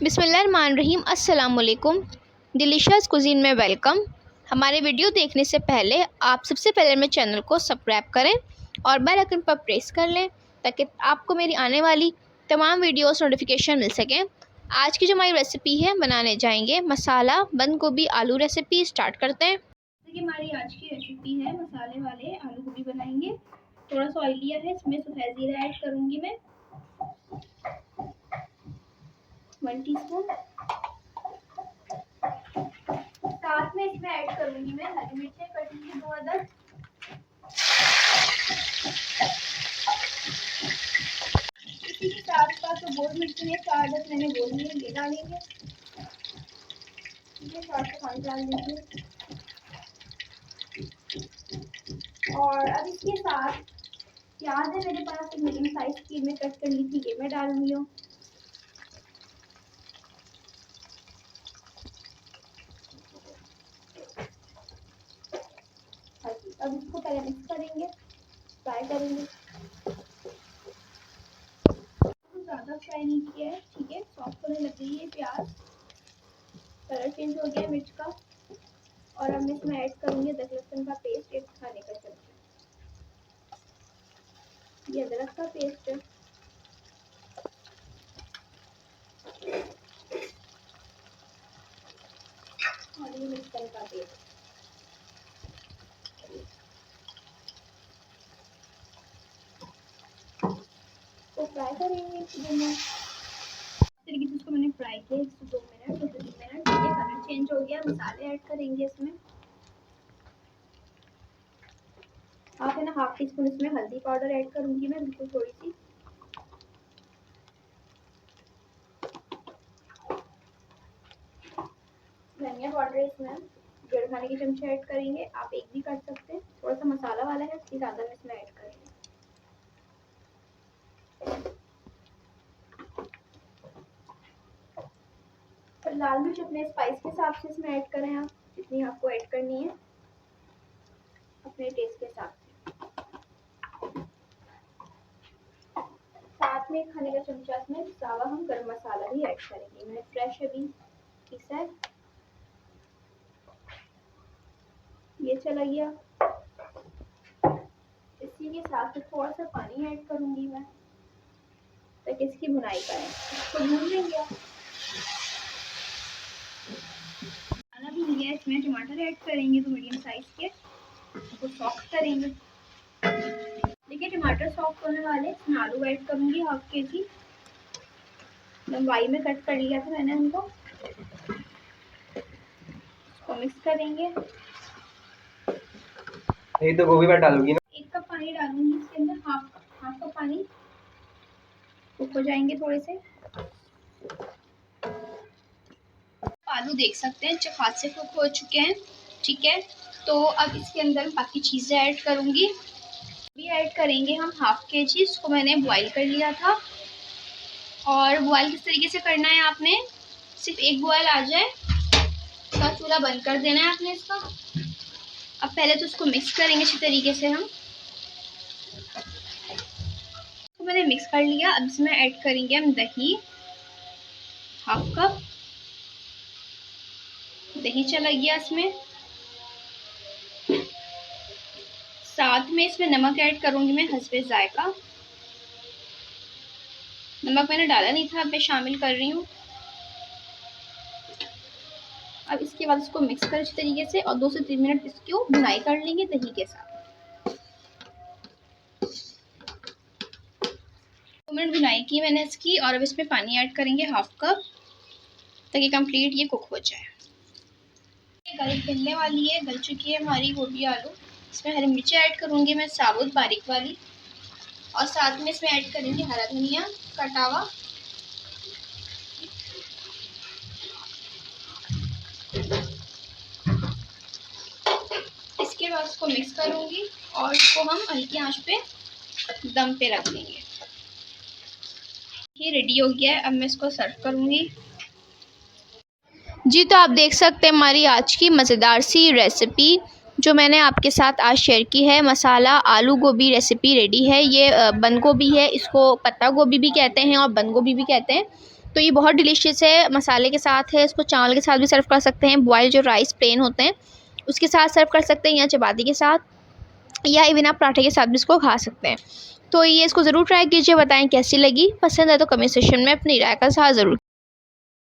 बिस्मिल्लाहिर्रहमानिर्रहीम। अस्सलाम वालेकुम। डिलीशियस कुज़ीन में वेलकम। हमारे वीडियो देखने से पहले आप सबसे पहले मेरे चैनल को सब्सक्राइब करें और बेल आइकन पर प्रेस कर लें ताकि आपको मेरी आने वाली तमाम वीडियोस नोटिफिकेशन मिल सकें। आज की जो हमारी रेसिपी है, बनाने जाएंगे मसाला बंद गोभी आलू रेसिपी। स्टार्ट करते हैं। देखिए, हमारी आज की रेसिपी है मसाले वाले आलू गोभी बनाएंगे। थोड़ा सा ऑयल लिया है, इसमें सफ़ेद ज़ीरा ऐड करूँगी मैं 1 टीस्पून। साथ में इसमें ऐड करूंगी मैं हरी मिर्चें कटी की 2 अदद। इसी के साथ साथ जो गोल मिर्ची है 4 अदद मैंने गोल लिए, ये डालेंगे। ये स्वाद से पानी डाल दीजिए। और अब इसके साथ प्याज है मेरे पास, एक मीडियम साइज की मैं कट कर ली थी, ये मैं डालूंगी हूँ। अब इसको पहले मिक्स करेंगे, फ्राई करेंगे। ज़्यादा फ्राई नहीं किया है, ठीक है। सॉफ्ट होने लग गई है प्याज, कलर चेंज हो गया मिर्च का। और अब मैं इसमें ऐड करूँगी अदरक लहसुन का पेस्ट, 1 खाने का चम्मच। ये अदरक का पेस्ट है। और ये लहसुन का पेस्ट। तो फ्राई करेंगे 2 मिनट। तरीके से इसको मैंने फ्राई किया 1 से 2 मिनट, 2 से 3 मिनट। ये कलर चेंज हो गया। मसाले ऐड करेंगे इसमें। आप है ना 1/2 टीस्पून इसमें हल्दी पाउडर ऐड करूंगी मैं, बिल्कुल थोड़ी सी। धनिया पाउडर इसमें 1.5 खाने के चमचे ऐड करेंगे। आप एक भी कर सकते हैं, थोड़ा सा मसाला वाला है इसलिए ज़्यादा में इसमें ऐड करेंगे। और लाल मिर्च अपने स्पाइस के हिसाब से इसमें ऐड करें, आप जितनी आपको ऐड करनी है अपने टेस्ट के हिसाब से। साथ में 1 खाने का चमचा इसमें सावा हम गरम मसाला भी ऐड करेंगे। मैंने फ्रेश अभी पीसा है, ये चला गया। इसी के साथ थोड़ा सा पानी ऐड करूंगी मैं ताकि इसकी भुनाई करें। इसको भून लेंगे। मसाला भून गया, इसमें टमाटर ऐड करेंगे 2 मीडियम साइज के, इसको सॉफ्ट करेंगे। देखिए टमाटर सॉफ्ट होने वाले, इसमें आलू ऐड करूंगी 1/2 kg। लंबाई में कट कर लिया था मैंने उनको। इसको मिक्स करेंगे। ये तो गोभी डालूंगी ना। 1 कप पानी डालूंगी इसके अंदर, हाफ कप पानी। कुक हो जाएंगे थोड़े से। आलू देख सकते हैं हाथ से कुक हो चुके हैं, ठीक है। तो अब इसके अंदर बाकी चीज़ें ऐड करूंगी। भी ऐड करेंगे हम 1/2 kg। इसको मैंने बॉईल कर लिया था। और बॉईल किस तरीके से करना है, आपने सिर्फ 1 बॉईल आ जाए तो चूल्हा बंद कर देना है आपने इसका। अब पहले तो इसको मिक्स करेंगे अच्छी तरीके से हम। तो मैंने मिक्स कर लिया। अब इसमें ऐड करेंगे हम दही, 1/2 कप दही चला गया इसमें। साथ में इसमें नमक ऐड करूंगी मैं हस्बे जायका। नमक मैंने डाला नहीं था, अब मैं शामिल कर रही हूँ। अब इसके बाद इसको मिक्स कर अच्छी तरीके से और 2 से 3 मिनट इसको भुनाई कर लेंगे दही के साथ। 2 मिनट भुनाई की मैंने इसकी। और अब इसमें पानी ऐड करेंगे 1/2 कप ताकि कंप्लीट ये कुक हो जाए। गलने वाली है, गल चुकी है हमारी गोभी आलू। इसमें हरी मिर्ची ऐड करूंगी मैं साबुत बारीक वाली। और साथ में इसमें ऐड करेंगे हरा धनिया कटा हुआ। इसके बाद इसको मिक्स करूंगी और इसको हम हल्की आंच पे दम पे रख देंगे। ये रेडी हो गया है। अब मैं इसको सर्व करूंगी। जी, तो आप देख सकते हैं हमारी आज की मज़ेदार सी रेसिपी जो मैंने आपके साथ आज शेयर की है। मसाला आलू गोभी रेसिपी रेडी है। ये बंद गोभी है, इसको पत्ता गोभी भी कहते हैं और बंद गोभी भी कहते हैं। तो ये बहुत डिलीशियस है, मसाले के साथ है, इसको चावल के साथ भी सर्व कर सकते हैं, बॉयल जो राइस प्लेन होते हैं उसके साथ सर्व कर सकते हैं, या चपाती के साथ, या इवन आप पराठे के साथ भी इसको खा सकते हैं। तो ये इसको ज़रूर ट्राई कीजिए, बताएं कैसी लगी। पसंद है तो कमेंट सेक्शन में अपनी राय का इज़हार ज़रूर